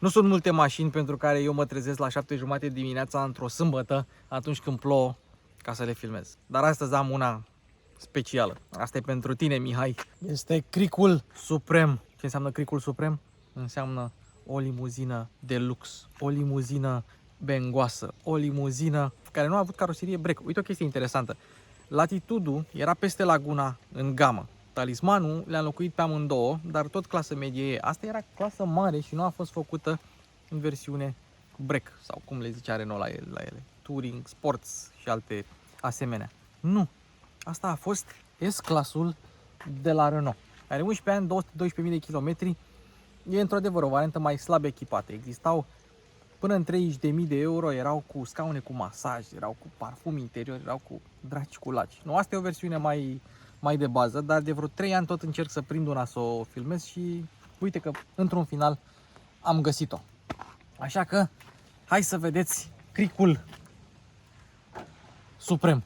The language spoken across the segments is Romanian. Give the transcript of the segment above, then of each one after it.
Nu sunt multe mașini pentru care eu mă trezesc la 7:30 dimineața într-o sâmbătă, atunci când plouă, ca să le filmez. Dar astăzi am una specială. Asta e pentru tine, Mihai. Este Cricul Suprem. Ce înseamnă Cricul Suprem? Înseamnă o limuzină de lux, o limuzină bengoasă, o limuzină care nu a avut caroserie break. Uite o chestie interesantă. Latitude era peste Laguna în gamă. Talismanul le-a înlocuit pe amândouă, dar tot clasă medie e. Asta era clasă mare și nu a fost făcută în versiune break, sau cum le zicea Renault la ele. Touring, Sports și alte asemenea. Nu. Asta a fost S-clasul de la Renault. Are 11 ani, 212.000 de kilometri. E într-adevăr o variantă mai slab echipată. Existau până în 30.000 de euro, erau cu scaune cu masaj, erau cu parfum interior, erau cu draci cu laci. Nu, asta e o versiune mai de bază, dar de vreo 3 ani tot încerc să prind una să o filmez și uite că într-un final am găsit-o. Așa că hai să vedeți Cricul Suprem.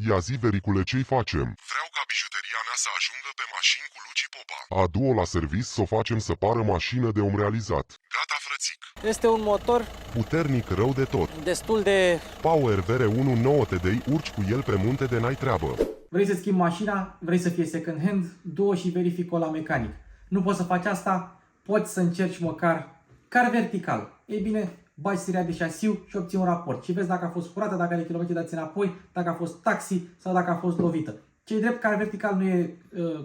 Ia zi, vericule, ce-i facem? Vreau ca bijuteria mea să ajungă pe mașini cu Luci Popa. Adu-o la servis să o facem să pară mașină de om realizat. Gata, frățic. Este un motor Puternic rău de tot. destul de... Power VR1 9 TDI, urci cu el pe munte de n-ai treabă. Vrei să schimbi mașina, vrei să fie second hand, du-o și verifică-o la mecanic. Nu poți să faci asta, poți să încerci măcar car vertical. Ei bine, bagi seria de șasiu și obții un raport. Și vezi dacă a fost curată, dacă are kilometri dați înapoi, dacă a fost taxi sau dacă a fost lovită. Ce-i drept, car vertical nu e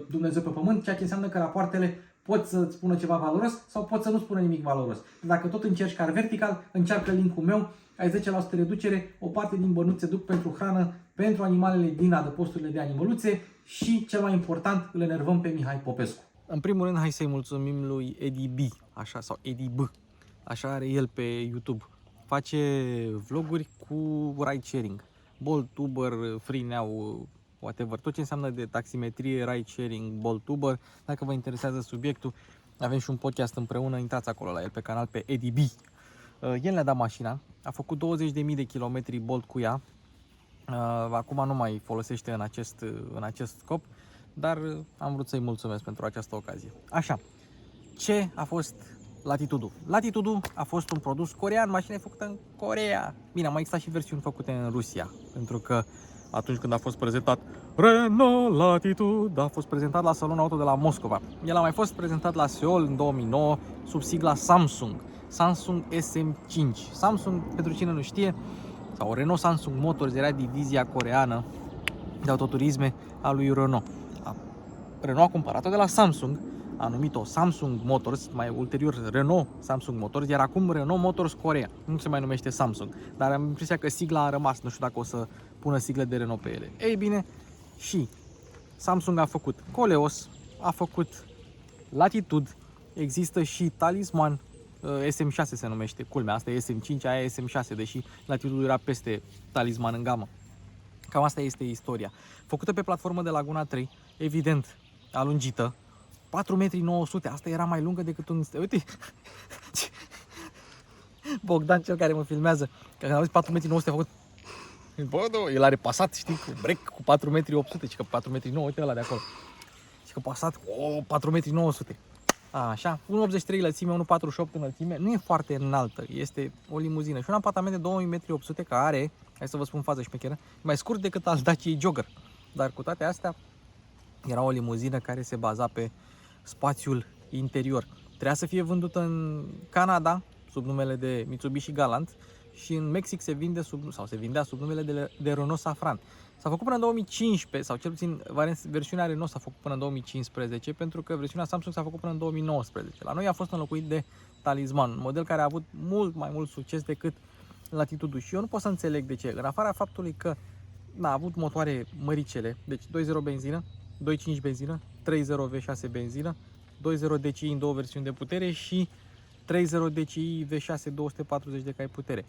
Dumnezeu pe pământ, ceea ce înseamnă că rapoartele pot să spună ceva valoros sau pot să nu spună nimic valoros. Dacă tot încerci car vertical, încearcă linkul meu, ai 10% reducere, o parte din bănuți se duc pentru hrană, pentru animalele din adăposturile de animăluțe și, cel mai important, îl enervăm pe Mihai Popescu. În primul rând, hai să-i mulțumim lui Eddie B, așa, sau Eddie B, așa are el pe YouTube. Face vloguri cu ride sharing, Bolt, Uber, Free Now, whatever, tot ce înseamnă de taximetrie, ride sharing, Bolt, Uber. Dacă vă interesează subiectul, avem și un podcast împreună, intrați acolo la el pe canal, pe Eddie B. El ne-a dat mașina, a făcut 20.000 de kilometri Bolt cu ea. Acum nu mai folosește în acest scop, dar am vrut să-i mulțumesc pentru această ocazie. Așa, ce a fost Latitude? Latitude a fost un produs corean, mașina e făcută în Coreea. Bine, mai existat și versiuni făcute în Rusia, pentru că atunci când a fost prezentat Renault Latitude, a fost prezentat la Salonul Auto de la Moscova. El a mai fost prezentat la Seoul în 2009 sub sigla Samsung, Samsung SM5. Samsung, pentru cine nu știe, sau Renault Samsung Motors, era divizia coreană de autoturisme a lui Renault. Renault a cumpărat-o de la Samsung, a numit-o Samsung Motors, mai ulterior Renault Samsung Motors, iar acum Renault Motors Corea. Nu se mai numește Samsung, dar am impresia că sigla a rămas, nu știu dacă o să pună sigle de Renault pe ele. Ei bine, și Samsung a făcut Koleos, a făcut Latitude, există și Talisman, SM6 se numește, culmea, asta e SM5, aia e SM6, deși Latitude era peste Talisman în gamă. Cam asta este istoria. Făcută pe platformă de Laguna 3, evident, alungită, 4,9 m, asta era mai lungă decât un... Uite, Bogdan, cel care mă filmează, că am auzit 4,9 m a făcut... Bă, el are pasat, știi, cu break cu 4,8 m, și că 4,9 m, uite ăla de acolo. Și că pasat cu 4,9 m. Așa, 1,83 lățime, 1,48 înălțime, nu e foarte înaltă, este o limuzină. Și un apartament de 2,8 m care are, hai să vă spun faza șmecheră, mai scurt decât al Dacia Jogger. Dar cu toate astea, era o limuzină care se baza pe spațiul interior. Trebuia să fie vândută în Canada sub numele de Mitsubishi Galant și în Mexic se vindea sub numele de Renault Safran. S-a făcut până în 2015, sau cel puțin versiunea Renault s-a făcut până în 2015, pentru că versiunea Samsung s-a făcut până în 2019. La noi a fost înlocuit de Talisman, un model care a avut mult mai mult succes decât Latitude. Și eu nu pot să înțeleg de ce. În afara faptului că a avut motoare măricele, deci 2.0 benzină, 2.5 benzină, 3.0 V6 benzină, 2.0 DCI în două versiuni de putere și 3.0 DCI V6 240 de cai putere.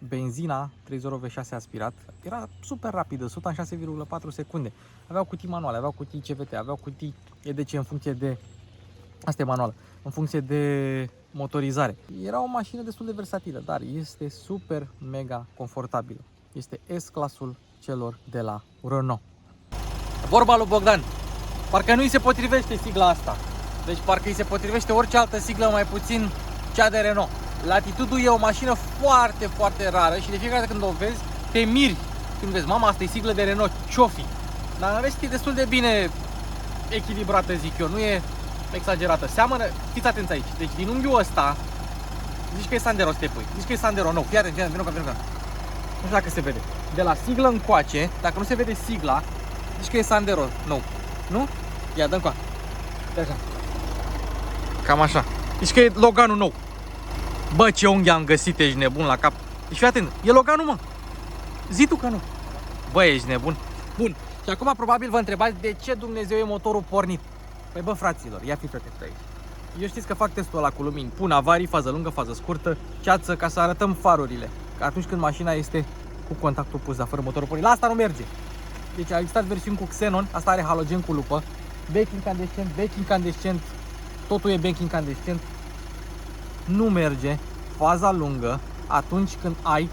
Benzina 3.0 V6 aspirat era super rapidă, 100 în 6,4 secunde. Aveau cutii manuale, aveau cutii CVT, aveau cutii EDC în funcție de... Asta e manuală, în funcție de motorizare. Era o mașină destul de versatilă, dar este super mega confortabilă. Este S-clasul celor de la Renault. Vorba lui Bogdan, parcă nu îi se potrivește sigla asta. Deci parcă îi se potrivește orice altă siglă, mai puțin cea de Renault. Latitude e o mașină foarte, foarte rară și de fiecare dată când o vezi, te miri. Când vezi, mama, asta e siglă de Renault, ce-o fi? Dar în rest e destul de bine echilibrată, zic eu, nu e exagerată. Seamănă, fiți atenți aici, deci din unghiul ăsta, zici că e Sandero să te pui, zici că e Sandero nou, fii atent, vino ca. Nu știu dacă se vede. De la siglă încoace, dacă nu se vede sigla, zici că e Sandero nou, nu? Ia, dă încoa. De așa. Cam așa. Zici că e Loganul nou. Bă, ce unghi am găsit, ești nebun la cap. Deci fii atent, e Loganul, mă. Zi tu că nu. Bă, ești nebun. Bun. Și acum probabil vă întrebați de ce Dumnezeu e motorul pornit. Păi bă, fraților, ia fiți atenți aici. Eu știți că fac testul ăla cu lumini. Pun avarii, fază lungă, fază scurtă, ceață, ca să arătăm farurile. Că atunci când mașina este cu contactul pus, dar fără motorul pornit. La asta nu merge. Deci a existat versiuni cu xenon, asta are halogen cu lupă. Back incandescent, back incandescent. Totul e back incandescent. Nu merge faza lungă atunci când ai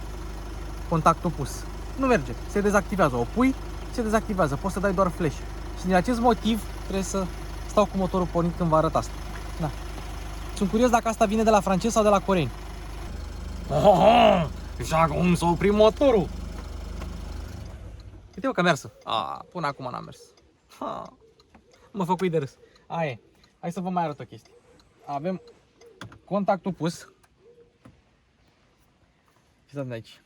contactul pus. Nu merge, se dezactivează. O pui, se dezactivează, poți să dai doar flash. Și din acest motiv trebuie să stau cu motorul pornit când vă arăt asta. Da. Sunt curios dacă asta vine de la francezi sau de la coreeni. Și acum s-a oprit motorul. Uite-o că a mers. Până acum n-a mers. Mă făcui de râs. Aia e. Hai să vă mai arăt o chestie. Avem contactul pus. Fiți atent aici.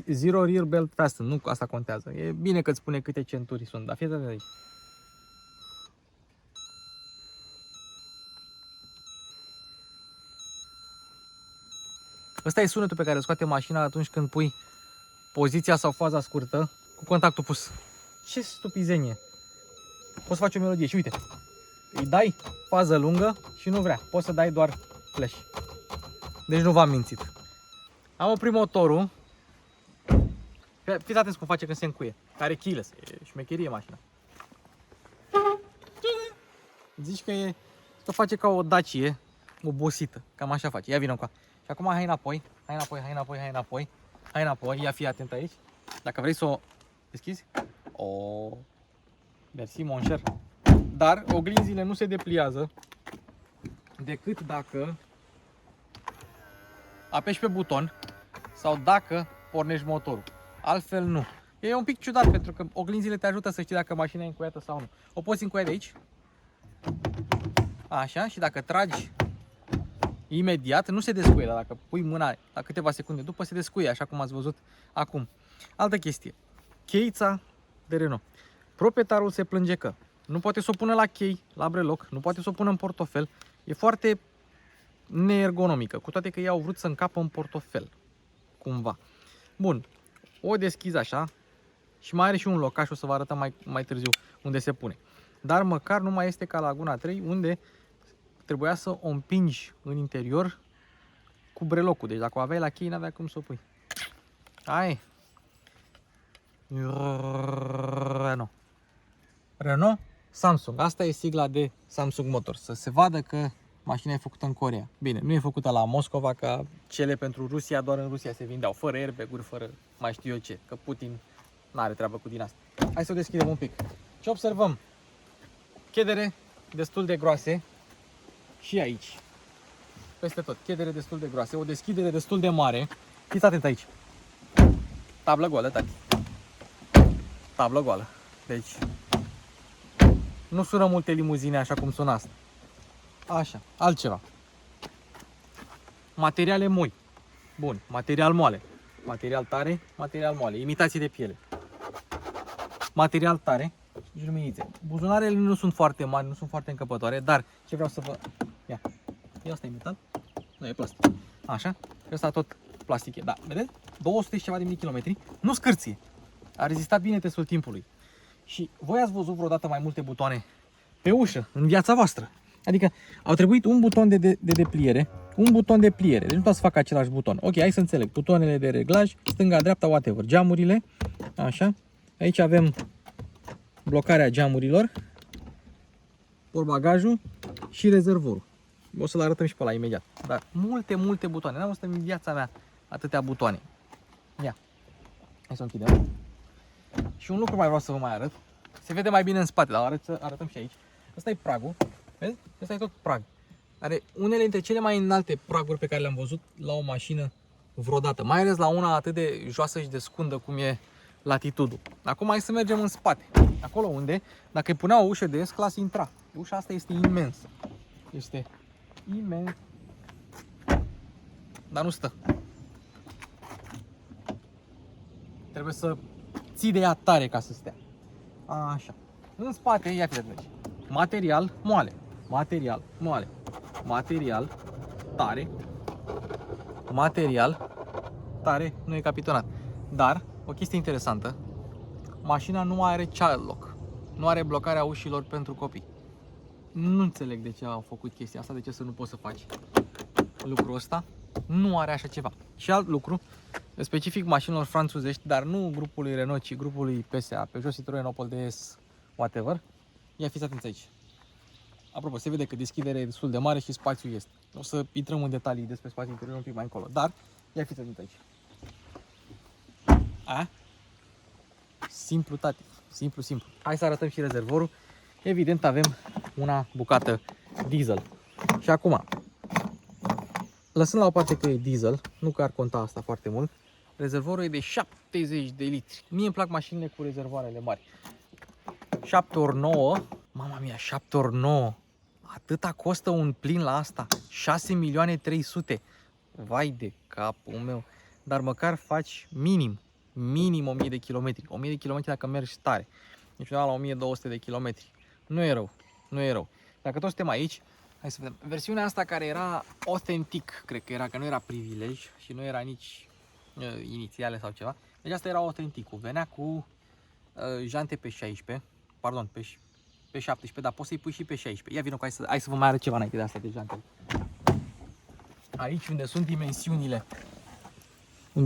Zero rear belt fasten. Nu asta contează. E bine că îți spune câte centuri sunt, dar fiți atent aici. Ăsta e sunetul pe care îl scoate mașina atunci când pui poziția sau faza scurtă cu contactul pus. Ce stupizenie! Poți să faci o melodie și uite, îi dai fază lungă și nu vrea. Poți să dai doar flash. Deci nu v-am mințit. Am oprit motorul. Fiți atenți cum face când se încuie. Are keyless. E șmecherie mașina. Zici că face ca o Dacie obosită. Cam așa face. Ia vină încoa. Și acum hai înapoi. Hai înapoi. Ia fii atent aici. Dacă vrei să o deschizi. Mersi, mon cher. Dar oglinzile nu se depliază decât dacă apeși pe buton sau dacă pornești motorul. Altfel nu. E un pic ciudat pentru că oglinzile te ajută să știi dacă mașina e încuiată sau nu. O poți încuia de aici. Așa, și dacă tragi imediat, nu se descuie, dar dacă pui mâna la câteva secunde după, se descuie, așa cum ați văzut acum. Altă chestie. Cheița de Renault. Proprietarul se plânge că nu poate să o pună la chei, la breloc, nu poate să o pună în portofel. E foarte neergonomică, cu toate că ei au vrut să încapă în portofel. Cumva. Bun. O deschizi așa și mai are și un locaș, o să vă arătăm mai târziu unde se pune. Dar măcar nu mai este ca la Laguna 3, unde trebuia să o împingi în interior cu brelocul. Deci dacă o aveai la chei, n-avea cum să o pui. Renault Samsung. Asta e sigla de Samsung Motors. Să se vadă că mașina e făcută în Coreea. Bine, nu e făcută la Moscova ca cele pentru Rusia, doar în Rusia se vindeau. Fără airbag-uri, fără mai știu eu ce. Că Putin n-are treabă cu din asta. Hai să o deschidem un pic. Ce observăm? Chedere destul de groase. Și aici. Peste tot. Chedere destul de groase. O deschidere destul de mare. Fiți atent aici. Tablă goală, tati. Tablă goală. Deci nu sună multe limuzine așa cum sună asta. Așa, altceva. Materiale moi. Bun, material moale. Material tare, material moale. Imitație de piele. Material tare și luminițe. Buzunarele nu sunt foarte mari, nu sunt foarte încăpătoare, dar ce vreau să vă... Ia, asta e metal? Nu, e plastic. Așa, ăsta tot plastic e. Da, vedeți? 200 și ceva de mii kilometri. Nu scârție. A rezistat bine testul timpului. Și voi ați văzut vreodată mai multe butoane pe ușă în viața voastră? Adică au trebuit un buton de depliere, un buton de pliere. Deci nu trebuie să fac același buton. Ok, hai să înțeleg. Butoanele de reglaj, stânga, dreapta, whatever. Geamurile, așa. Aici avem blocarea geamurilor, portbagajul și rezervorul. O să-l arătăm și pe ăla imediat. Dar multe butoane. N-am văzut în viața mea atâtea butoane. Ia. Hai să o închidem. Și un lucru mai vreau să vă mai arăt. Se vede mai bine în spate, dar arătăm și aici. Ăsta e pragul. Vezi? Ăsta e tot prag. Are unele dintre cele mai înalte praguri pe care le-am văzut la o mașină vreodată. Mai ales la una atât de joasă și de scundă cum e Latitude. Acum hai să mergem în spate. Acolo unde, dacă îi punea o ușă de S-Class, intra. Ușa asta este imensă. Este imens. Dar nu stă. Trebuie să ții de ea tare ca să stea. Așa. În spate, ia fi de material moale. Material moale. Material tare. Material tare, nu e capitonat. Dar, o chestie interesantă, mașina nu are child lock. Nu are blocarea ușilor pentru copii. Nu înțeleg de ce au făcut chestia asta, de ce să nu poți să faci lucrul ăsta. Nu are așa ceva. Și alt lucru, specific mașinilor franțuzești, dar nu grupului Renault, ci grupului PSA, Peugeot, Citroën, Opel DS, whatever. Ia fiți atenți aici. Apropo, se vede că deschiderea e destul de mare și spațiul este. O să intrăm în detalii despre spațiul interior un pic mai încolo, dar ia fiți atenți aici. A? Simplu, tati. Simplu, simplu. Hai să arătăm și rezervorul. Evident avem una bucată diesel. Și acum, lăsând la o parte că e diesel, nu că ar conta asta foarte mult, rezervorul e de 70 de litri. Mie îmi plac mașinile cu rezervoarele mari. 7 ori 9, mama mia, 7 ori 9. Atâta costă un plin la asta. 6.300.000. Vai de capul meu. Dar măcar faci minim 1000 de kilometri. 1000 de kilometri dacă mergi tare. Deci undeva la 1200 de kilometri. Nu e rău. Nu e rău. Dacă tot suntem aici, hai să vedem. Versiunea asta care era authentic, cred că era, că nu era privilej și nu era nici inițiale sau ceva. Deci asta era autenticul. Venea cu jante pe 16, pardon, pe 17, dar poți să-i pui și pe 16. Ia vină cu hai să vă mai arăt ceva înainte de asta de jante. Aici unde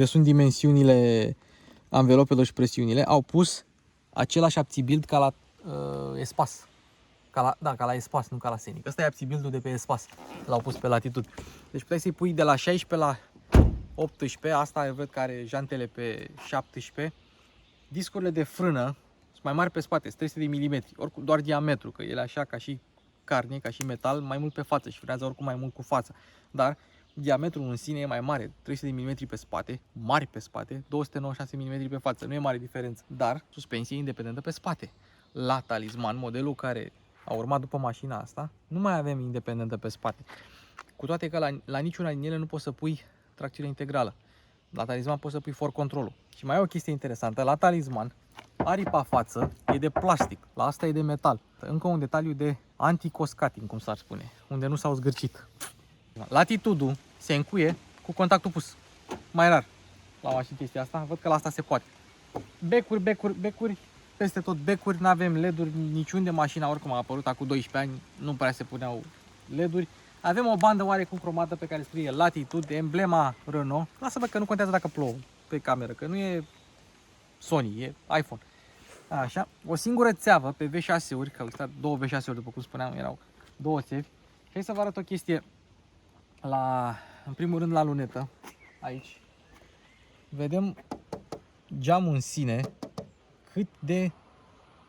sunt dimensiunile anvelopelor și presiunile, au pus același abțibild ca la Espas. Ca la Espas, nu ca la Scenic. Ăsta e abțibildul de pe Espas. L-au pus pe Latitude. Deci puteai să-i pui de la 16 la 18. Asta văd că are jantele pe 17. Discurile de frână sunt mai mari pe spate, sunt 300 de milimetri. Oricum doar diametru, că ele așa ca și carne, ca și metal, mai mult pe față și frenează oricum mai mult cu fața. Dar diametrul în sine e mai mare, 300 de mm pe spate, mari pe spate, 296 mm pe față, nu e mare diferență. Dar suspensie independentă pe spate. La Talisman, modelul care a urmat după mașina asta, nu mai avem independentă pe spate. Cu toate că la niciuna din ele nu poți să pui tracțiune integrală. La Talisman poți să pui for control-ul. Și mai e o chestie interesantă, la Talisman aripa față e de plastic, la asta e de metal. Încă un detaliu de anti-coscating, cum s-ar spune, unde nu s-au zgârcit. Latitude-ul se încuie cu contactul pus. Mai rar la mașini chestia asta, văd că la asta se poate. Becuri, peste tot becuri, nu avem LED-uri niciunde, mașina oricum a apărut acum 12 ani, nu prea se puneau LED-uri. Avem o bandă oarecum cromată pe care scrie Latitude, emblema Renault. Lasă-mă că nu contează dacă plouă pe cameră, că nu e Sony, e iPhone. Așa, o singură țeavă pe V6-uri, că au stat două V6-uri, după cum spuneam, erau două țevi. Și hai să vă arăt o chestie în primul rând la lunetă, aici. Vedem geamul în sine, cât de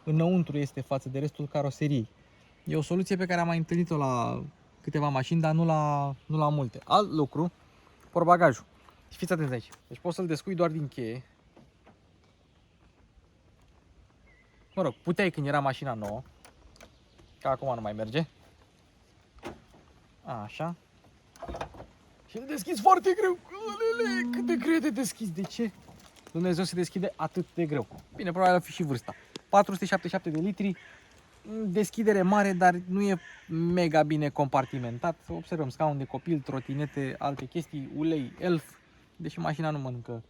înăuntru este față de restul caroseriei. E o soluție pe care am mai întâlnit-o la câteva mașini, dar nu la multe. Alt lucru, portbagajul. Și fiți atenți aici. Deci poți să-l descui doar din cheie. Mă rog, puteai când era mașina nouă, că acum nu mai merge. Așa. Și îl deschizi foarte greu. Alele, cât de greu e de deschis. De ce Dumnezeu se deschide atât de greu? Bine, probabil ar fi și vârsta. 477 de litri, deschidere mare, dar nu e mega bine compartimentat. Observăm scaun de copil, trotinete, alte chestii, ulei, elf, deși mașina nu mănâncă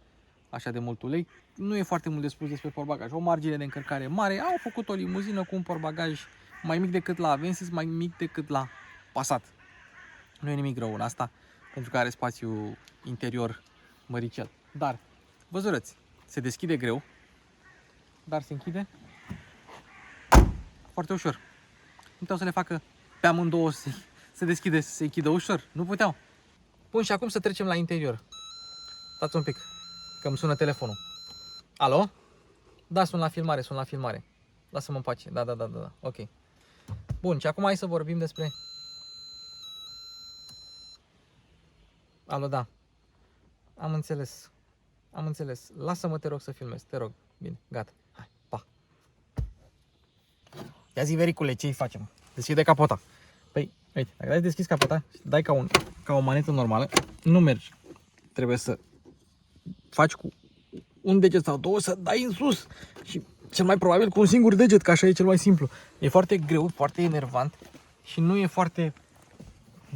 așa de mult ulei. Nu e foarte mult de spus despre portbagaj. O margine de încărcare mare. Au făcut o limuzină cu un portbagaj mai mic decât la Avensis, mai mic decât la Passat. Nu e nimic rău în asta, pentru că are spațiu interior măricel. Dar, văzurăți, se deschide greu, dar se închide foarte ușor. Nu puteau să le facă pe amândouă să se deschide, să se închidă ușor. Nu puteau. Bun, și acum să trecem la interior. Stați un pic, că îmi sună telefonul. Alo? Da, sunt la filmare. Lasă-mă în pace. Da. Ok. Bun, și acum hai să vorbim despre Alo, da. Am înțeles. Am înțeles. Lasă-mă, te rog, să filmez. Te rog. Bine, gata. Hai, pa. Ia zi, vericule, ce-i facem? Deschide capota. Păi, uite, dacă dai deschis capota, dai ca o manetă normală, nu mergi. Trebuie să faci cu un deget sau două, să dai în sus. Și cel mai probabil cu un singur deget, că așa e cel mai simplu. E foarte greu, foarte enervant și nu e foarte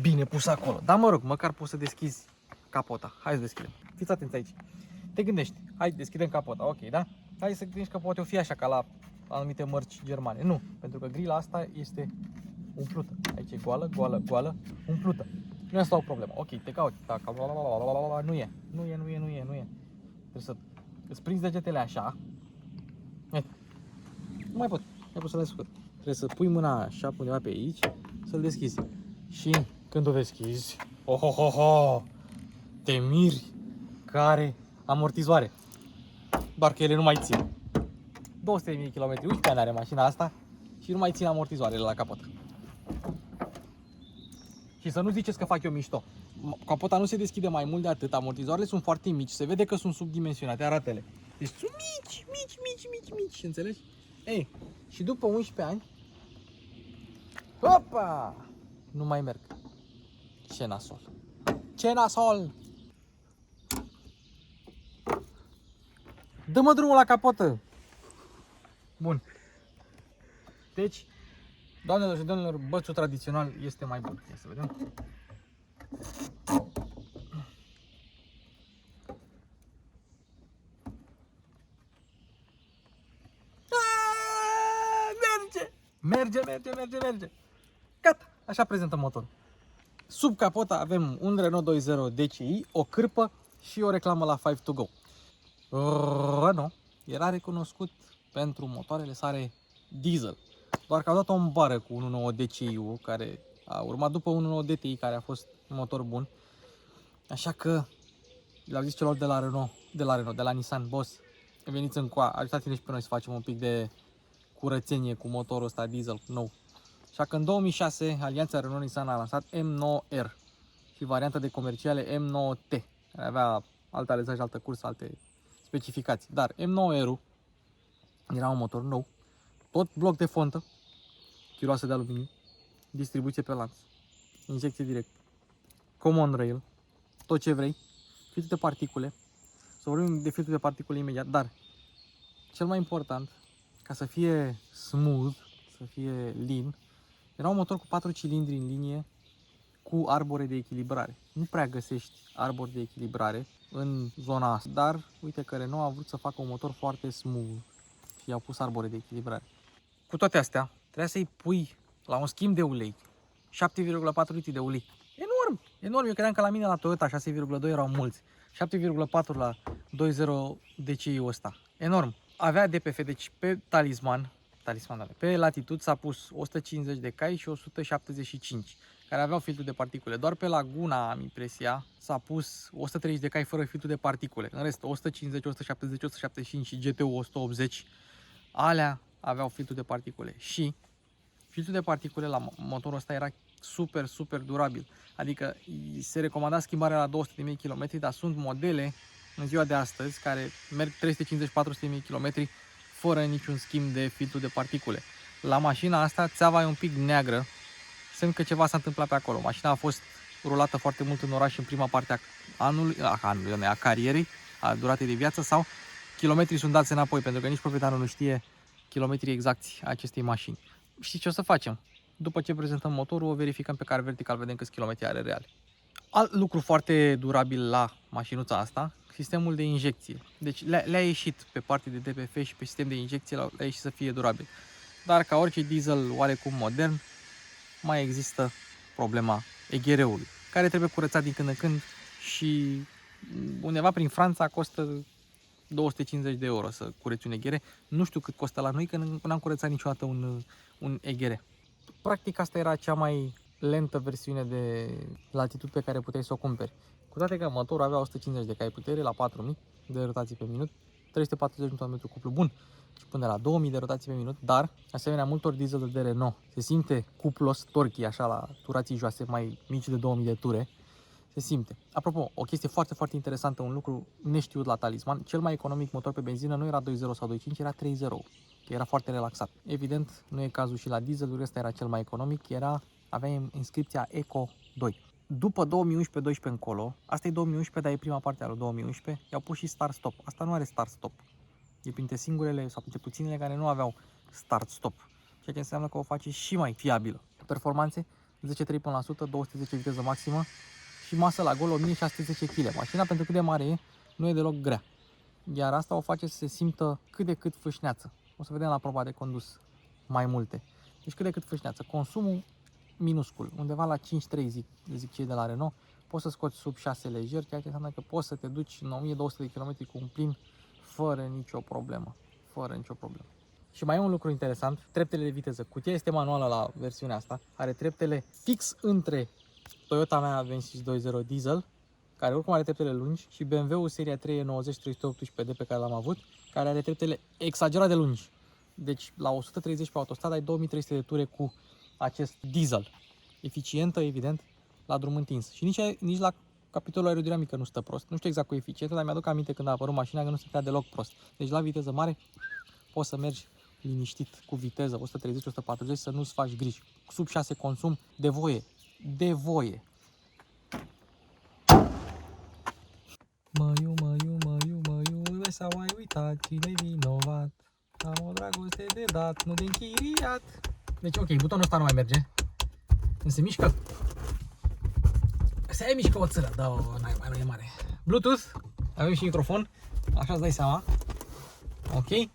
bine pus acolo. Dar mă rog, măcar poți să deschizi capota. Hai să deschidem. Fiți atenți aici. Te gândești, hai deschidem capota, ok, da? Hai să gândești că poate o fi așa ca la anumite mărci germane. Nu, pentru că grila asta este umplută. Aici e goală, goală, goală, umplută. Nu e asta o problemă. Ok, te cauți. Nu e. Trebuie să îți prinzi degetele așa. Nu mai pot să le scot. Trebuie să pui mâna așa undeva pe aici, să-l deschizi. Și când o deschizi, te miri care amortizoare. Doar că ele nu mai țin. 200.000 de km, 11 ani are mașina asta și nu mai țin amortizoarele la capot. Și să nu ziceți că fac eu mișto. Capota nu se deschide mai mult de atât, amortizoarele sunt foarte mici, se vede că sunt subdimensionate, arată-le. Deci sunt mici, înțelegi? Ei, și după 11 ani, opa, nu mai merg. Ce nasol. Ce nasol! Dă-mă drumul la capotă! Bun. Deci, doamnelor și domnilor, bățul tradițional este mai bun. Ia să vedem. Merge. Gata, așa prezintă motorul. Sub capota avem un Renault 2.0 DCI, o cârpă și o reclamă la 5to Go. Renault era recunoscut pentru motoarele sale diesel. Doar că au dat o bară cu 1.9 DCI-ul, care a urmat după 1.9 DTI, care a fost un motor bun. Așa că le-au zis celor de la Nissan, boss, veniți încoa, ajutați-ne și pe noi să facem un pic de curățenie cu motorul ăsta diesel nou. Așa că în 2006 alianța Renault-Nissan a lansat M9R și varianta de comerciale M9T, care avea alte alezaje, altă cursă, alte specificații. Dar M9R-ul era un motor nou, tot bloc de fontă, chiroasă de aluminiu, distribuție pe lanț, injecție direct, common rail, tot ce vrei, filtru de particule. Să vorbim de filtru de particule imediat, dar cel mai important, ca să fie smooth, să fie lean, era un motor cu 4 cilindri în linie cu arbore de echilibrare. Nu prea găsești arbori de echilibrare în zona asta, dar uite că Renault a vrut să facă un motor foarte smooth și i-au pus arbore de echilibrare. Cu toate astea, trebuia să-i pui la un schimb de ulei 7,4 litri de ulei. Enorm. Eu credeam că la mine la Toyota 6,2 erau mulți. 7,4 la 2.0 DCI-ul ăsta. Enorm. Avea DPF, deci pe talisman, pe latitud s-a pus 150 de cai și 175, care aveau filtru de particule. Doar pe Laguna, am impresia, s-a pus 130 de cai fără filtru de particule. În rest, 150, 170, 175 și GTU 180, alea aveau filtru de particule. Și filtrul de particule la motorul ăsta era super durabil. Adică se recomanda schimbarea la 200.000 km, dar sunt modele în ziua de astăzi care merg 350-400.000 km fără niciun schimb de filtru de particule. La mașina asta țeava e un pic neagră, semn că ceva s-a întâmplat pe acolo. Mașina a fost rulată foarte mult în oraș în prima parte a carierei, a duratei de viață, sau kilometrii sunt dați înapoi, pentru că nici proprietarul nu știe kilometrii exacti a acestei mașini. Știți ce o să facem? După ce prezentăm motorul, o verificăm pe car vertical, vedem câți kilometri are real. Alt lucru foarte durabil la mașinuța asta, sistemul de injecție. Deci le-a ieșit pe partea de DPF și pe sistem de injecție, le-a ieșit să fie durabil. Dar ca orice diesel oarecum modern, mai există problema EGR-ului, care trebuie curățat din când în când și undeva prin Franța costă 250 de euro să cureți un EGR. Nu știu cât costă la noi, că n-am curățat niciodată un EGR. Practic asta era cea mai lentă versiune de latitud pe care puteai să o cumperi. Cu toate că motorul avea 150 de cai putere la 4000 de rotații pe minut, 340 Nm cuplu bun și până la 2000 de rotații pe minut, dar asemenea multor dieseluri de Renault se simte cuplos, torchii așa la turații joase mai mici de 2000 de ture Se simte. Apropo, o chestie foarte, foarte interesantă, un lucru neștiut la Talisman, cel mai economic motor pe benzină nu era 2.0 sau 2.5, era 3.0, că era foarte relaxat. Evident, nu e cazul și la dieseluri, ăsta era cel mai economic, avea inscripția Eco 2. După 2011-12 încolo, asta e 2011, dar e prima parte a lui 2011, i-au pus și start-stop. Asta nu are start-stop. E printre singurele sau printre puținele care nu aveau start-stop. Ceea ce înseamnă că o face și mai fiabilă. Performanțe, 10-3 până la 100, 210 viteză maximă și masă la gol 1610 kg. Mașina, pentru cât de mare e, nu e deloc grea. Iar asta o face să se simtă cât de cât fâșneață. O să vedem la proba de condus mai multe. Deci cât de cât fâșneață. Consumul minuscul, undeva la 5,3 zic cei de la Renault, poți să scoți sub 6 lejer, ceea ce înseamnă că poți să te duci în 1200 de km cu un plin fără nicio problemă. Fără nicio problemă. Și mai e un lucru interesant, treptele de viteză. Cutia este manuală la versiunea asta, are treptele fix între Toyota mea Avensis 2.0 diesel, care oricum are treptele lungi, și BMW-ul seria 390 318D pe care l-am avut, care are treptele exagerat de lungi. Deci la 130 pe autostradă ai 2300 de ture cu acest diesel. Eficientă, evident, la drum întins. Și nici la capitolul aerodinamică nu stă prost. Nu știu exact cu eficientă, dar mi-aduc aminte când a apărut mașina că nu stătea deloc prost. Deci la viteză mare poți să mergi liniștit cu viteză 130-140 să nu-ți faci griji. Sub 6 consum de voie. De voie. Măiu, de s-a mai uitat cine-i vinovat. Am o dragoste de dat, nu de închiriat. Deci ok, butonul ăsta nu mai merge. Când se mișcă, se mișcă o țără, da, nu e mare. Bluetooth, avem și microfon, așa îți dai seama. Ok.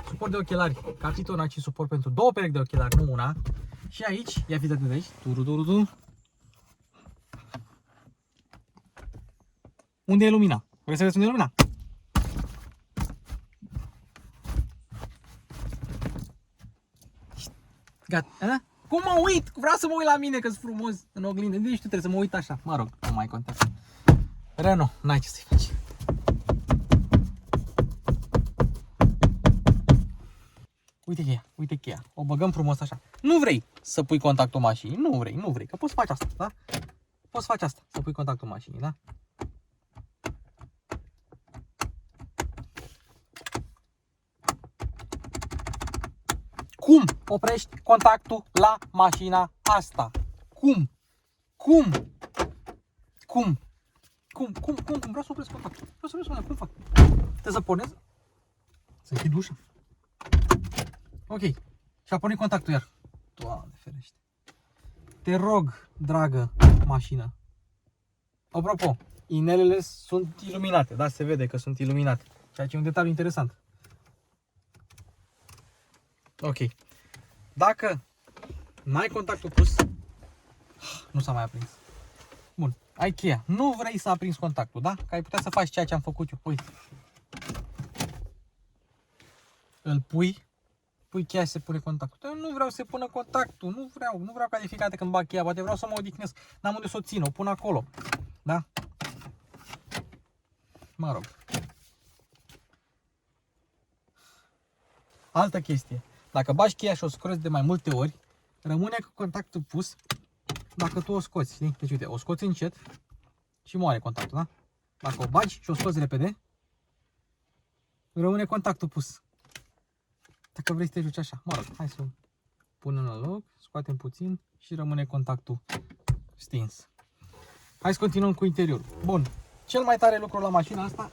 Suport de ochelari, Cartiton și suport pentru 2 perechi de ochelari, nu una. Și aici, ia fiți atent aici, unde e lumina? Vrei să vezi unde e lumina? Gata, a? Cum mă uit? Vreau să mă uit la mine că-s frumos în oglindă. Nici tu trebuie să mă uit așa. Mă rog, nu mai contează. Renault, n-ai ce să-i faci. Uite cheia. O băgăm frumos așa. Nu vrei să pui contactul mașinii, nu vrei, că poți face asta, da? Poți face asta, să pui contactul mașinii, da? Cum oprești contactul la mașina asta? Cum? Vreau să opresc contactul. Cum fac? Trebuie să pornesc? Să închid ușa? Ok. Și-a pornit contactul iar. Doamne ferește. Te rog, dragă mașină. Apropo, inelele sunt iluminate. Da, se vede că sunt iluminate. Ceea ce e un detaliu interesant. Ok. Dacă n-ai contactul pus, nu s-a mai aprins. Bun. Ai cheia. Nu vrei să aprinzi contactul, da? Că ai putea să faci ceea ce am făcut eu. Uite. Îl pui cheia și se pune contactul. Eu nu vreau să se pună contactul. Nu vreau ca de fiecare dată când bag cheia. Poate vreau să mă odihnesc. N-am unde să o țin. O pun acolo. Da? Mă rog. Altă chestie. Dacă bagi cheia și o scoți de mai multe ori, rămâne cu contactul pus dacă tu o scoți. Știi? Deci uite, o scoți încet și moare contactul, da? Dacă o bagi și o scoți repede, rămâne contactul pus. Dacă vrei să te joci așa, mă rog, hai să o punem la loc, scoatem puțin și rămâne contactul stins. Hai să continuăm cu interiorul. Bun, cel mai tare lucru la mașina asta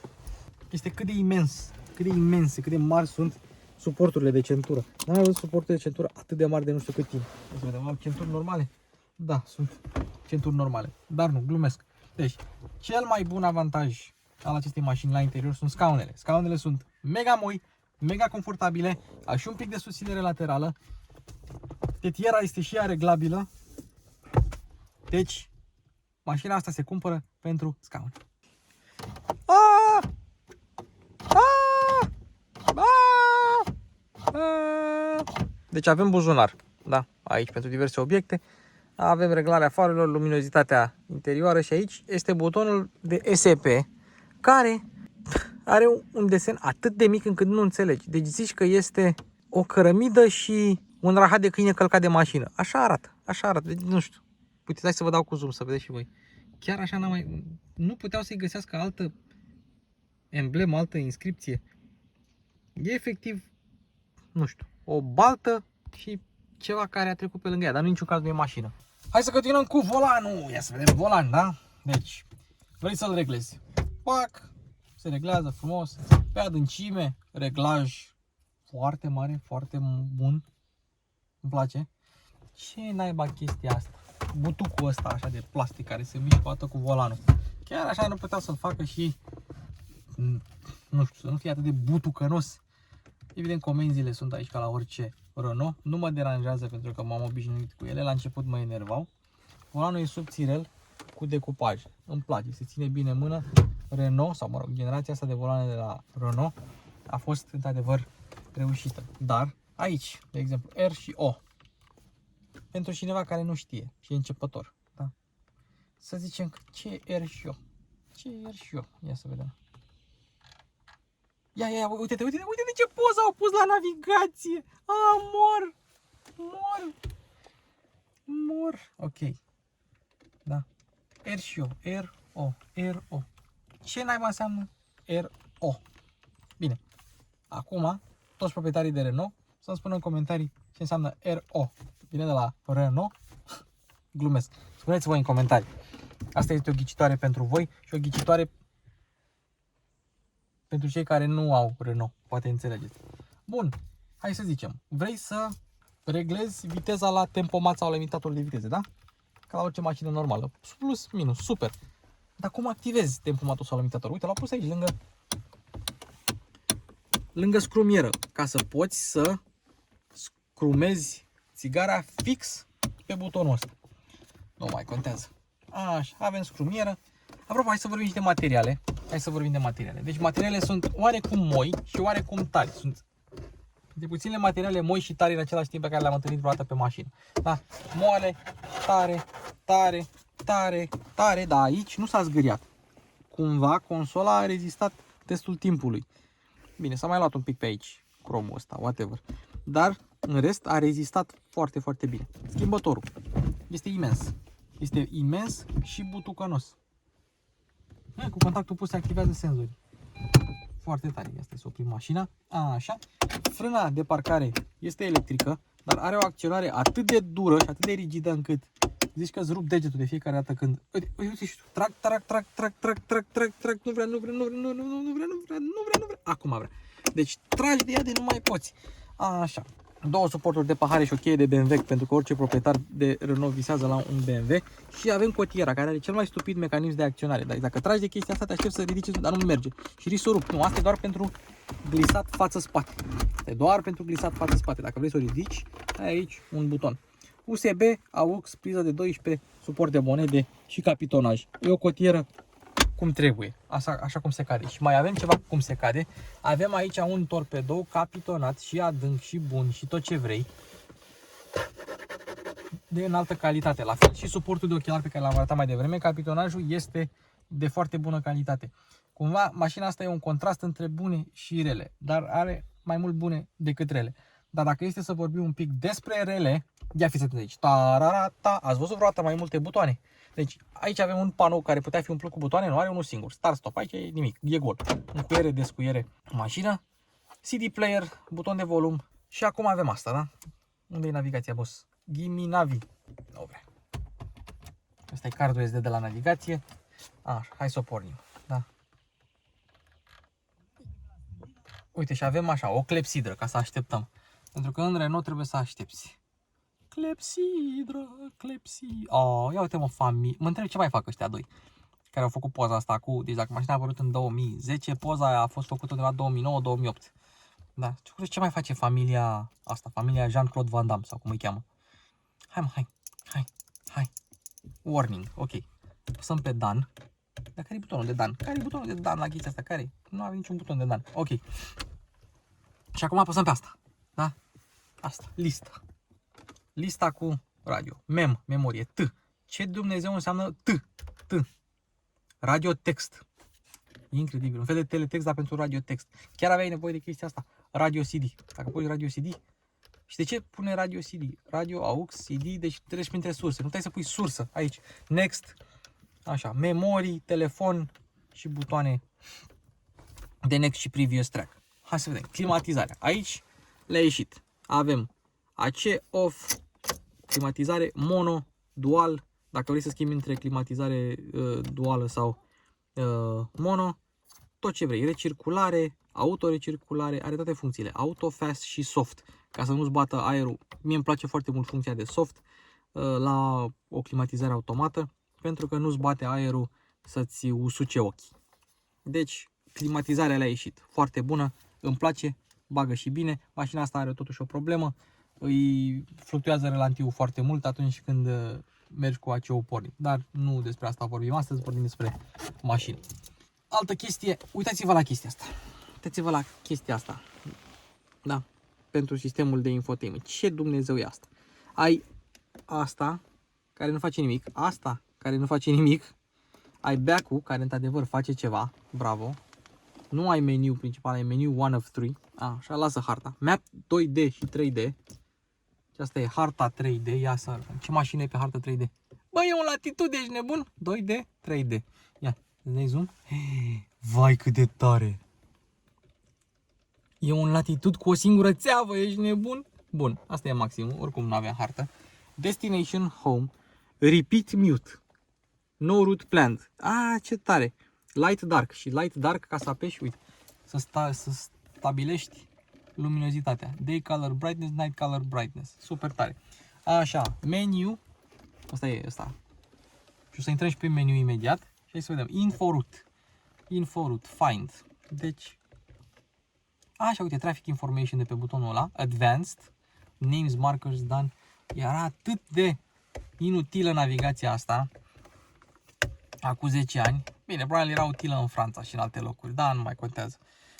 este cât de mari sunt suporturile de centură. N-am văzut suporturile de centură atât de mari de nu știu cât timp. Să vedem, am centuri normale? Da, sunt centuri normale, dar nu, glumesc. Deci, cel mai bun avantaj al acestei mașini la interior sunt scaunele. Scaunele sunt mega moi, mega confortabile, au și un pic de susținere laterală. Tetiera este și ea reglabilă. Deci, mașina asta se cumpără pentru scaun. Deci avem buzunar, da, aici pentru diverse obiecte. Avem reglarea farurilor, luminozitatea interioară și aici este butonul de SP care are un desen atât de mic încât nu înțelegi. Deci zici că este o cărămidă și un rahat de câine călcat de mașină. Așa arată. Deci, nu știu. Uite, hai să vă dau cu zoom să vedeți și voi. chiar așa nu puteau să-i găsească altă emblemă, altă inscripție. E efectiv, nu știu, o baltă și ceva care a trecut pe lângă ea, dar în niciun caz nu e mașină. Hai să continuăm cu volanul. Ia să vedem volan, da? Deci, vrei să-l reglezi. Pac, se reglează frumos, pe adâncime, reglaj foarte mare, foarte bun. Îmi place. Ce naiba chestia asta? Butucul ăsta așa de plastic care se mișcă toată cu volanul. Chiar așa nu puteau să-l facă și, nu știu, să nu fie atât de butucănos. Evident, comenzile sunt aici ca la orice Renault. Nu mă deranjează pentru că m-am obișnuit cu ele. La început mă enervau. Volanul e subțirel cu decupaj. Îmi place, se ține bine în mână. Renault, sau mă rog, generația asta de volane de la Renault a fost într-adevăr reușită. Dar aici, de exemplu, R și O. Pentru cineva care nu știe și e începător. Da? Să zicem că ce e R și O. Ce e R și O? Ia să vedem. Ia, uite-te ce poză au pus la navigație. Mor. Ok. Da. R și O. R-O. Ce naiba înseamnă R-O? Bine. Acum, toți proprietarii de Renault să-mi spună în comentarii ce înseamnă R-O. Vine de la Renault? Glumesc. Spuneți voi în comentarii. Asta este o ghicitoare pentru voi și o ghicitoare pentru cei care nu au Renault. Poate înțelegeți. Bun. Hai să zicem. Vrei să reglezi viteza la tempomat sau la limitatorul de viteze, da? Ca la orice mașină normală. Plus, minus. Super. Dar cum activezi tempomatul sau limitatorul? Uite, l-au pus aici, lângă scrumieră, ca să poți să scrumezi țigara fix pe butonul ăsta. Nu mai contează. Așa, avem scrumieră. Apropo, hai să vorbim și de materiale. Deci materialele sunt oarecum moi și oarecum tari. Sunt de puține materiale moi și tari în același timp pe care le-am întâlnit vreodată pe mașină. Da? Moale, tare, dar aici nu s-a zgâriat. Cumva consola a rezistat testul timpului. Bine, s-a mai luat un pic pe aici, cromul ăsta, whatever. Dar, în rest, a rezistat foarte, foarte bine. Schimbătorul este imens. Este imens și butucănos. Cu contactul pus se activează senzorii. Foarte tare. Asta să oprim mașina. Așa. Frâna de parcare este electrică, dar are o acționare atât de dură și atât de rigidă încât zici că îți rup degetul de fiecare dată când... Uite și tu. Trag. Nu vrea. Acum vrea. Deci tragi de ea de nu mai poți. Așa. Două suporturi de pahare și o cheie de BMW, pentru că orice proprietar de Renault visează la un BMW. Și avem cotiera, care are cel mai stupid mecanism de acționare. Dar dacă tragi de chestia asta, te aștepți să ridici, dar nu merge. Și risc să o rup. Nu, asta e doar pentru glisat față-spate. Dacă vrei să o ridici, ai aici un buton. USB, AUX, priză de 12, suport de monede și capitonaj. E o cotieră cum trebuie, așa cum se cade. Și mai avem ceva cum se cade. Avem aici un torpedou capitonat și adânc și bun și tot ce vrei. De înaltă calitate. La fel și suportul de ochelari pe care l-am arătat mai devreme. Capitonajul este de foarte bună calitate. Cumva mașina asta e un contrast între bune și rele. Dar are mai mult bune decât rele. Dar dacă este să vorbim un pic despre rele, ia fiți atenți aici. Ați văzut vreodată mai multe butoane? Deci aici avem un panou care putea fi umplut cu butoane, nu are unul singur. Start, stop, aici e nimic, e gol. Încuiere, descuiere, mașină, CD player, buton de volum și acum avem asta, da? Unde e navigația, boss? Gimme Navi. Nu vrea. Asta e cardul SD de la navigație. Așa, hai să o pornim, da? Uite, și avem așa, o clepsidră ca să așteptăm. Pentru că în Renault trebuie să aștepți. Clepsidră. Ia uite mă, familie. Mă întreb ce mai fac ăștia doi care au făcut poza asta cu... Deci dacă mașina a apărut în 2010, poza aia a fost făcută undeva 2009-2008. Da, ce mai face familia asta? Familia Jean-Claude Van Damme sau cum îi cheamă. Hai. Warning, ok. Păsăm pe Dan. Dar care e butonul de Dan? Care e butonul de Dan la chestia asta? Care? Nu avem niciun buton de Dan. Ok. Și acum apăsăm pe asta. Da? Asta, lista cu radio, memorie, T. Ce Dumnezeu înseamnă T? Radio-text. Incredibil, un fel de teletext, dar pentru radio-text. Chiar aveai nevoie de chestia asta. Radio-CD. Dacă pui radio-CD. Și de ce pune radio-CD? Radio, AUX, CD, deci treci printre surse. Nu trebuie să pui sursă aici. Next, Așa, memorii, telefon și butoane de next și previous track. Hai să vedem. Climatizarea. Aici le-a ieșit. Avem AC, off, climatizare mono, dual. Dacă vrei să schimbi între climatizare duală sau mono, tot ce vrei. Recirculare, autorecirculare, are toate funcțiile. Auto, fast și soft. Ca să nu-ți bată aerul. Mie îmi place foarte mult funcția de soft la o climatizare automată, pentru că nu-ți bate aerul să-ți usuce ochii. Deci, climatizarea le-a ieșit. Foarte bună, îmi place, bagă și bine. Mașina asta are totuși o problemă. Îi fluctuează relantiul foarte mult atunci când mergi cu AC-ul pornit. Dar nu despre asta vorbim astăzi, vorbim despre mașină. Altă chestie, uitați-vă la chestia asta. Uitați-vă la chestia asta. Da, pentru sistemul de infotainment. Ce Dumnezeu e asta? Ai asta care nu face nimic, asta care nu face nimic, ai back-ul care într-adevăr face ceva, bravo. Nu ai meniu principal, ai meniu one of three. Așa, lasă harta. Map 2D și 3D. Și asta e harta 3D. Ia să arătăm. Ce mașină e pe harta 3D? Bă, e un Latitude, ești nebun? 2D, 3D. Ia, îți dai zoom? Vai, cât de tare! E un Latitude cu o singură țeavă, ești nebun? Bun, asta e maximum, oricum nu avea hartă. Destination, home, repeat mute, no route planned. Ce tare! Light dark și light dark ca să apeși, uite, să stabilești luminozitatea. Day color brightness, night color brightness. Super tare. Așa, meniu. Asta e ăsta. Și o să intrăm și pe meniu imediat. Și hai să vedem. Info route, find. Deci, așa, uite, traffic information de pe butonul ăla. Advanced. Names, markers, done. Era atât de inutilă navigația asta. Acum 10 ani. Bine, probabil era utilă în Franța și în alte locuri. Da, nu mai contează.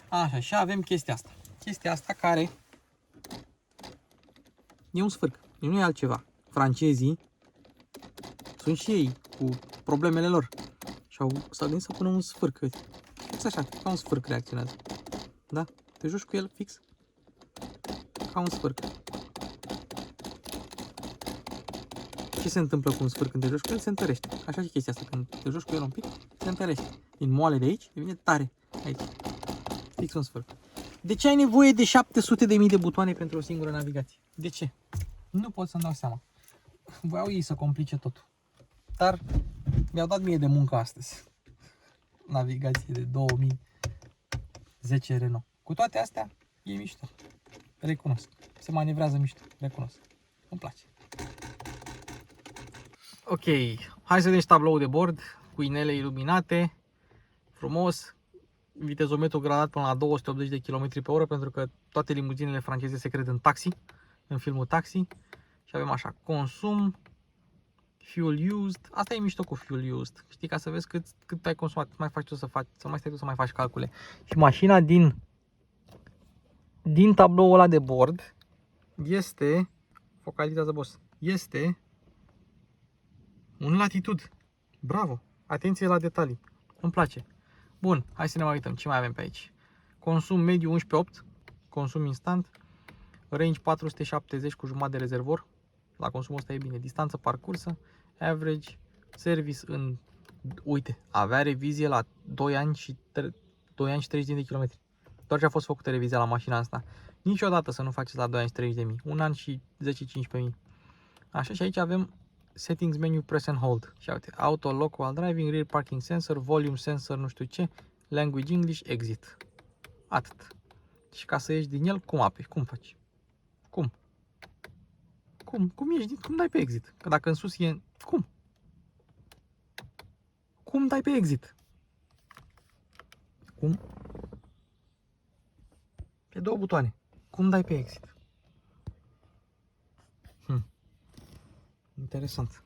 Așa, și avem chestia asta. Chestia asta care e un sfârc. Nu e altceva. Francezii sunt și ei cu problemele lor. Și s-au gândit să pună un sfârc. Fix așa, ca un sfârc reacționează. Da? Te joci cu el fix ca un sfârc. Ce se întâmplă cu un sfârc când te joci cu el? Se întărește. Așa și chestia asta. Când te joci cu el un pic, se întărește. Din moale de aici, devine tare. Aici. Fix un sfârc. De ce ai nevoie de 700.000 de butoane pentru o singură navigație? De ce? Nu pot să-mi dau seama. Voiau ei să complice totul. Dar mi-au dat mie de muncă astăzi. Navigație de 2010 Renault. Cu toate astea, e mișto. Recunosc. Se manevrează mișto. Recunosc. Îmi place. Ok. Hai să vedem și tabloul de bord. Cu inele iluminate. Frumos. Vitezometru gradat până la 280 de km pe oră, pentru că toate limuzinele franceze se cred în taxi, în filmul Taxi. Și avem așa, consum, fuel used. Asta e mișto cu fuel used. Știi, ca să vezi cât ai consumat, mai faci tu să mai stai tu să mai faci calcule. Și mașina din tabloul ăla de bord este, focalizează boss, este un Latitude. Bravo! Atenție la detalii. Îmi place. Bun, hai să ne mai uităm. Ce mai avem pe aici? Consum mediu 11.8, consum instant, range 470 cu jumătate de rezervor. La consumul ăsta e bine. Distanță parcursă, average, service în... Uite, avea revizie la 2 ani și 30 de kilometri. Doar ce a fost făcută revizia la mașina asta. Niciodată să nu faceți la 2 ani și 30 de mii. 1 an și 10-15 mii. Așa, și aici avem settings menu, press and hold. Și uite, auto, lock while driving, rear parking sensor, volume sensor, nu știu ce, language English, exit. Atât. Și ca să ieși din el, cum apeși? Cum faci? Cum? Cum ieși? Cum dai pe exit? Că dacă în sus e... Cum? Cum dai pe exit? Cum? Pe 2 butoane. Cum dai pe exit? Interesant.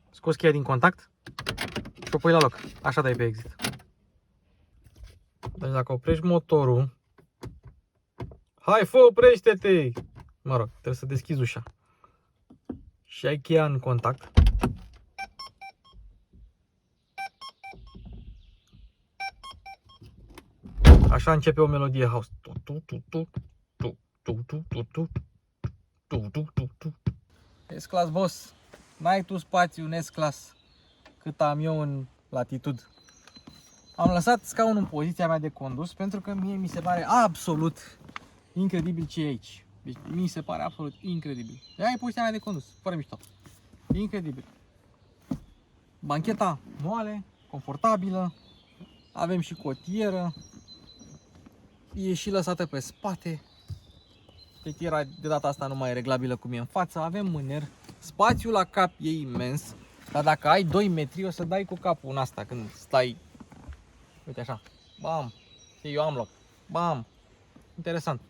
Scoți cheia din contact și o pui la loc. Așa dai pe exit. Deci dacă oprești motorul... Hai, fă, oprește-te! Mă rog, trebuie să deschizi ușa. Și ai cheia în contact. Așa începe o melodie house. S-Class, boss. N-ai tu spațiu în S-Class cât am eu în Latitude. Am lăsat scaunul în poziția mea de condus pentru că mie mi se pare absolut incredibil ce e aici. Deci mi se pare absolut incredibil. Aia e poziția mea de condus, fără mișto. Incredibil. Bancheta moale, confortabilă. Avem și cotieră. E și lăsată pe spate. Tetiera de data asta nu mai e reglabilă cum e în față. Avem mâner. Spațiul la cap e imens. Dar dacă ai 2 metri o să dai cu capul în asta când stai. Uite așa. Bam. Eu am loc. Bam. Interesant.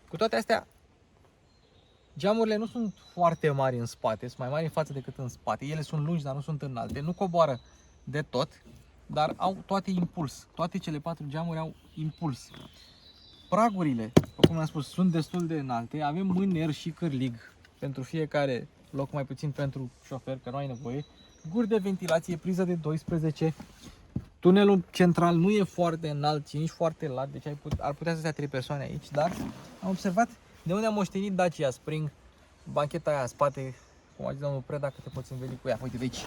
Cu toate astea, geamurile nu sunt foarte mari în spate. Sunt mai mari în față decât în spate. Ele sunt lungi, dar nu sunt înalte. Nu coboară de tot. Dar au toate impuls. Toate cele 4 geamuri au impuls. Pragurile, cum am spus, sunt destul de înalte. Avem mâner și cârlig pentru fiecare loc, mai puțin pentru șofer, că nu ai nevoie. Guri de ventilație, priză de 12. Tunelul central nu e foarte înalt, ci nici foarte lat, deci ar putea să stea 3 persoane aici, dar am observat de unde am moștenit Dacia Spring, bancheta aia în spate, cum a zis domnul Preda, că te poți înveli cu ea. Uite, de aici.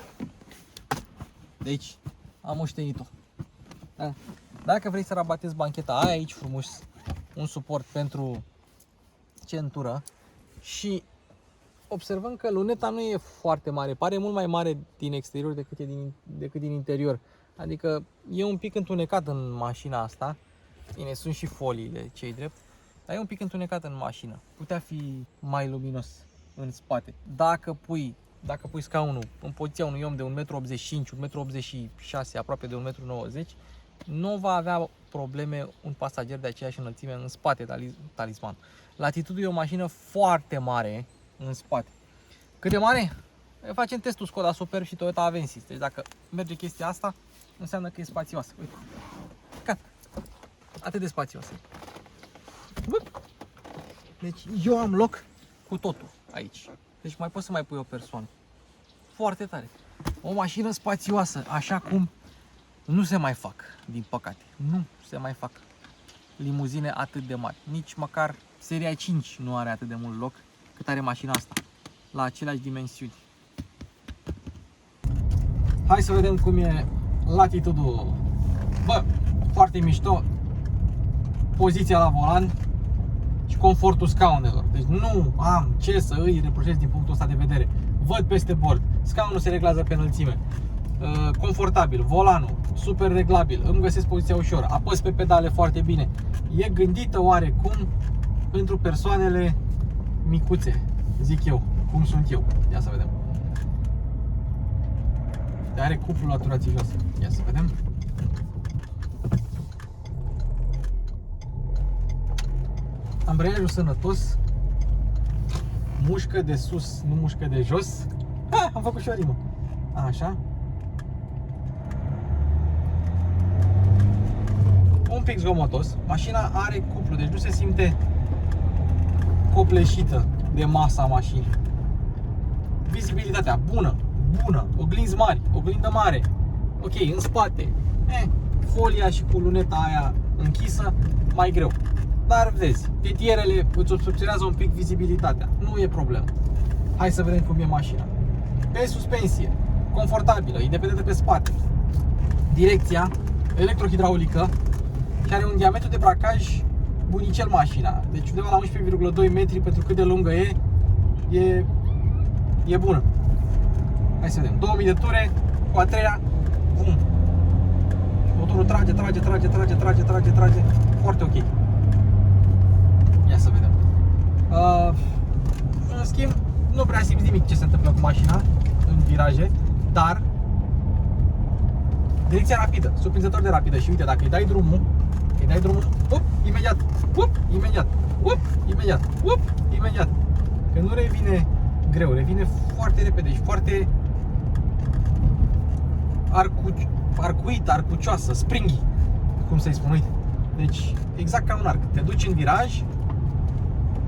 De aici am moștenit-o. Da. Dacă vrei să rabatezi bancheta, ai aici frumos un suport pentru centură și observăm că luneta nu e foarte mare, pare mult mai mare din exterior decât din interior. Adică e un pic întunecat în mașina asta. Bine, sunt și foliile, ce-i drept, dar e un pic întunecat în mașină. Putea fi mai luminos în spate. Dacă pui scaunul în poziția unui om de 1,85 m, 1,86 m, aproape de 1,90 m, nu va avea probleme un pasager de aceeași înălțime în spate, Talisman. Latitude e o mașină foarte mare în spate. Cât de mare? Facem testul Skoda Superb și Toyota Avensis. Deci dacă merge chestia asta, înseamnă că e spațioasă. Uite. Cat. Atât de spațioasă. Deci eu am loc cu totul aici. Deci mai poți să mai pui o persoană. Foarte tare. O mașină spațioasă, așa cum nu se mai fac, din păcate. Nu se mai fac limuzine atât de mari. Nici măcar seria 5 nu are atât de mult loc cât are mașina asta. La aceleași dimensiuni. Hai să vedem cum e Latitude-ul. Bă, foarte mișto. Poziția la volan și confortul scaunelor. Deci nu am ce să îi reproșez din punctul ăsta de vedere. Văd peste bord. Scaunul se reglează pe înălțime. Confortabil, volanul super reglabil, îmi găsesc poziția ușor, apăs pe pedale foarte bine. E gândită oarecum pentru persoanele micuțe, zic eu, cum sunt eu. Ia să vedem. Are cuplu la turație jos. Ia să vedem. Ambreiajul sănătos. Mușcă de sus, nu mușcă de jos. Am făcut și o rimă. Așa. Un pic zgomotos. Mașina are cuplu, deci nu se simte copleșită de masa mașinii. Vizibilitatea bună, oglinzi mari, oglindă mare. Ok, în spate. Folia și cu luneta aia închisă, mai greu. Dar vezi, tetierele îți obstrucționează un pic vizibilitatea. Nu e problemă. Hai să vedem cum e mașina. Pe suspensie, confortabilă, independentă pe spate. Direcția electrohidraulică și are un diametru de bracaj bunicel mașina. Deci undeva la 11,2 metri pentru cât de lungă e bună. Hai să vedem. 2000 de ture, cu a treia, bum. Motorul trage. Foarte ok. Ia să vedem. În schimb, nu prea simți nimic ce se întâmplă cu mașina în viraje, dar direcția rapidă, surprinzător de rapidă. Și uite, dacă îi dai drumul, imediat. Că nu revine greu, revine foarte repede și foarte arcucioasă, springy, cum să-i spun, uite. Deci, exact ca un arc. Te duci în viraj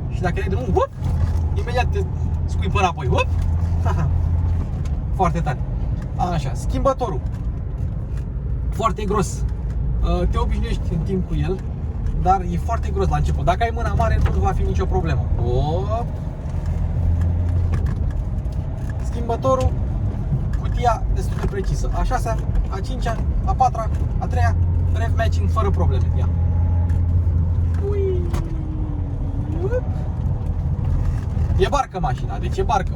și dacă dai drumul, imediat te scuipă înapoi. Foarte tare. Așa, schimbătorul. Foarte gros. Te obișnuiești în timp cu el, dar e foarte gros la început. Dacă ai mâna mare, nu va fi nicio problemă. Schimbătorul, cutia destul de precisă. A 6-a, a 5-a, a 4-a, a 3-a, rev matching fără probleme. Ia. Ui. E barcă mașina, deci e barcă.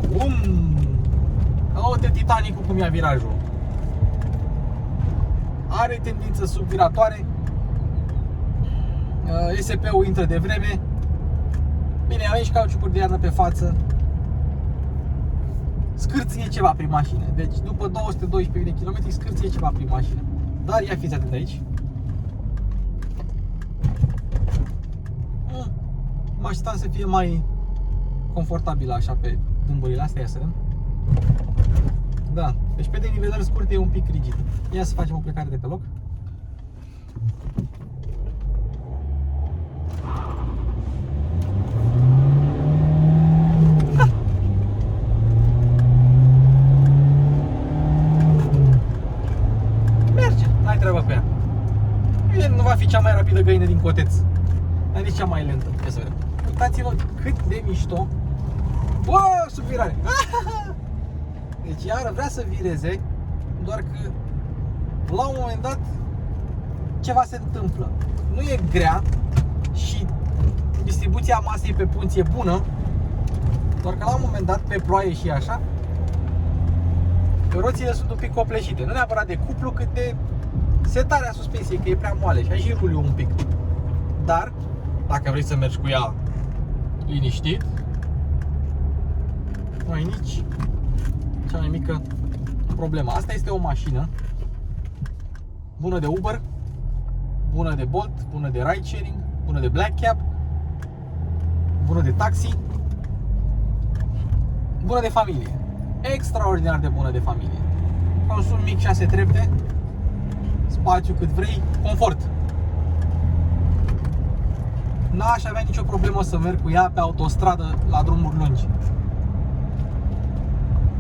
Uite Titanicul cum ia virajul. Are tendință subviratoare. ESP-ul intră de vreme. Bine, avem și cauciucuri de iarnă pe față. Scârție ceva prin mașină. Deci după 212.000 de km scârție ceva prin mașină. Dar ia fiți atent aici. Mă așteptam să fie mai confortabil așa pe dâmburile astea, ia să vedem. Da, deci pe denivelări scurte e un pic rigid. Ia să facem o plecare de pe loc. Merge, n-ai treabă cu ea. Nu va fi cea mai rapidă găină din coteț, dar nici cea mai lentă. Ia să vedem. Uitați-vă cât de mișto. Bă, sub virare. Deci iară vrea să vireze, doar că la un moment dat ceva se întâmplă. Nu e grea și distribuția masei pe punți e bună, doar că la un moment dat, pe ploaie și așa, roțile sunt un pic copleșite. Nu neapărat de cuplu, cât de setarea suspensiei, că e prea moale și aici ruli un pic. Dar, dacă vrei să mergi cu ea liniștit, nu ai nici cea mai mică problemă. Asta este o mașină bună de Uber, bună de Bolt, bună de ride sharing, bună de Black Cab, bună de taxi, bună de familie. Extraordinar de bună de familie. Consum mic, 6 trepte, spațiu cât vrei, confort. N-aș avea nicio problemă să merg cu ea pe autostradă la drumuri lungi,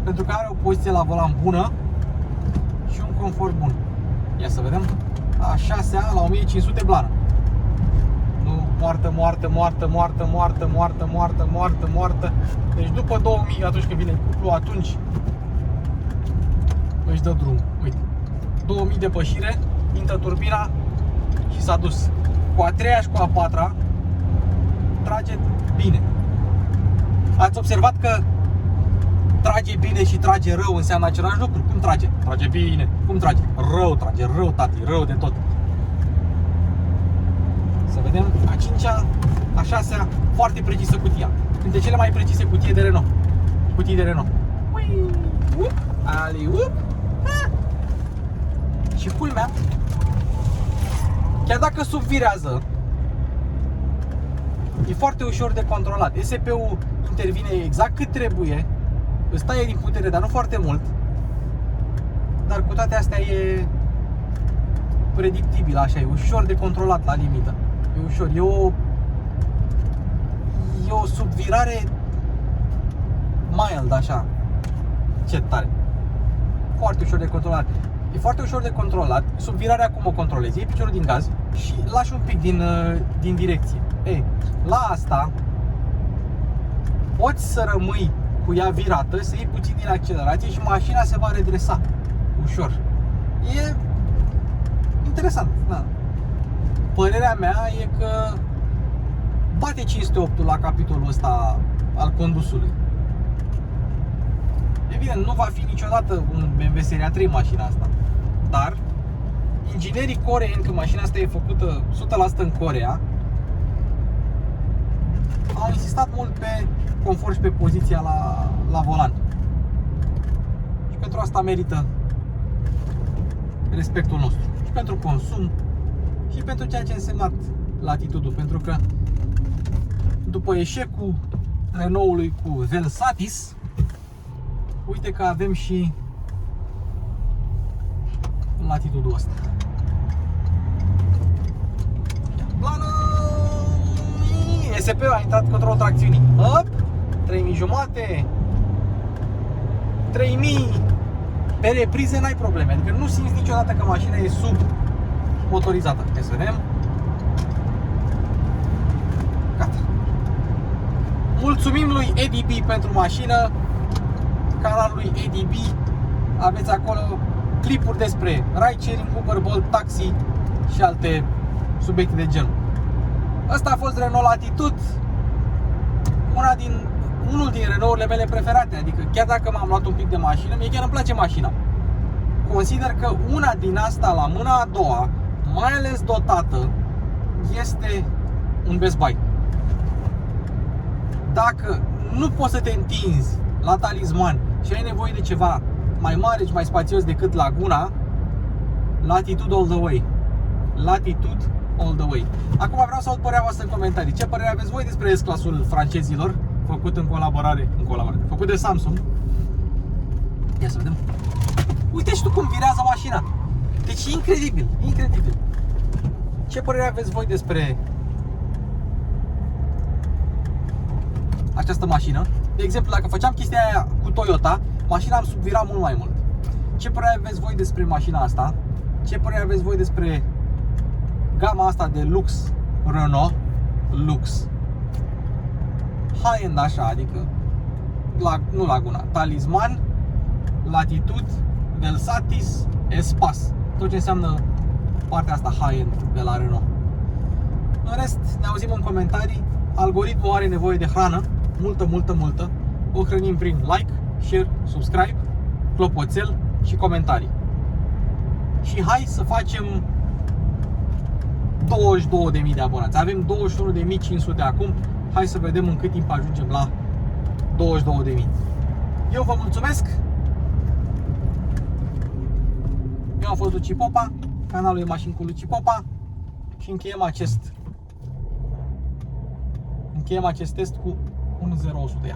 pentru că are o poziție la volan bună și un confort bun. Ia să vedem. A 6-a la 1500 blană. Nu, moartă. Deci după 2000, atunci când vine cuplu, atunci își dă drum. Uite, 2000 de pășire, intră turbina și s-a dus. Cu a 3-a și cu a 4-a trage bine. Ați observat că trage bine și trage rău înseamnă același lucru? Cum trage? Trage bine. Cum trage? Rău trage, rău tati, rău de tot. Să vedem, a 5-a, a 6-a, foarte precisă cutia. Dintre cele mai precise cutii de Renault. Cutii de Renault. Și culmea, chiar dacă subvirează, e foarte ușor de controlat. ESP-ul intervine exact cât trebuie, îți taie din putere, dar nu foarte mult. Dar cu toate astea e predictibil, așa, e ușor de controlat la limită. E ușor, e o subvirare mild, așa. Ce tare. Foarte ușor de controlat. E foarte ușor de controlat. Subvirarea cum o controlezi? Iei piciorul din gaz și lași un pic din direcție. Ei, la asta poți să rămâi cu ea virată, să iei puțin din accelerație și mașina se va redresa ușor. E interesant, da. Părerea mea e că bate 508 la capitolul ăsta al condusului. Evident, nu va fi niciodată un BMW Seria 3 mașina asta, dar inginerii coreeni, că mașina asta e făcută 100% în Coreea, au insistat mult pe confort și pe poziția la volan. Și pentru asta merită respectul nostru. Și pentru consum și pentru ceea ce a însemnat Latitude-ul. Pentru că după eșecul Renault-ului cu Velsatis, uite că avem și Latitude-ul ăsta. Plană! ESP-ul a intrat controlul tracțiunii. Up! 3.000 jumate, 3.000. Pe reprize n-ai probleme, adică nu simți niciodată că mașina e sub motorizată. Hai să vedem. Gata. Mulțumim lui EDP pentru mașină. canalului ADB. Aveți acolo clipuri despre ride-sharing, Uber, Bolt, taxi și alte subiecte de genul. Ăsta a fost Renault Latitude, unul din Renault-urile mele preferate, adică chiar dacă m-am luat un pic de mașină, mie chiar îmi place mașina. Consider că una din asta la mâna a doua, mai ales dotată, este un Best Buy. Dacă nu poți să te întinzi la Talisman și ai nevoie de ceva mai mare și mai spațios decât Laguna, Latitude all the way. Latitude all the way. Acum vreau să aud părerea voastră în comentarii. Ce părere aveți voi despre S-Clasul francezilor, făcut în colaborare, făcut de Samsung? Ia să vedem. Uite și tu cum virează mașina. Deci e incredibil, incredibil. Ce părere aveți voi despre această mașină? De exemplu, dacă făceam chestia aia cu Toyota, mașina am subvira mult mai mult. Ce părere aveți voi despre mașina asta? Ce părere aveți voi despre gama asta de lux Renault? Lux high-end așa, adică nu Laguna, Talisman, Latitude, Velsatis, Espace. Tot ce înseamnă partea asta high-end de la Renault. În rest, ne auzim în comentarii. Algoritmul are nevoie de hrană, multă. O hrănim prin like, share, subscribe, clopoțel și comentarii. Și hai să facem 22.000 de abonați. Avem 21.500 acum. Hai să vedem în cât timp ajungem la 22.000. Eu vă mulțumesc. Eu am fost Luci Popa, canalul e Mașini cu Luci Popa și încheiem acest test cu 1.0100.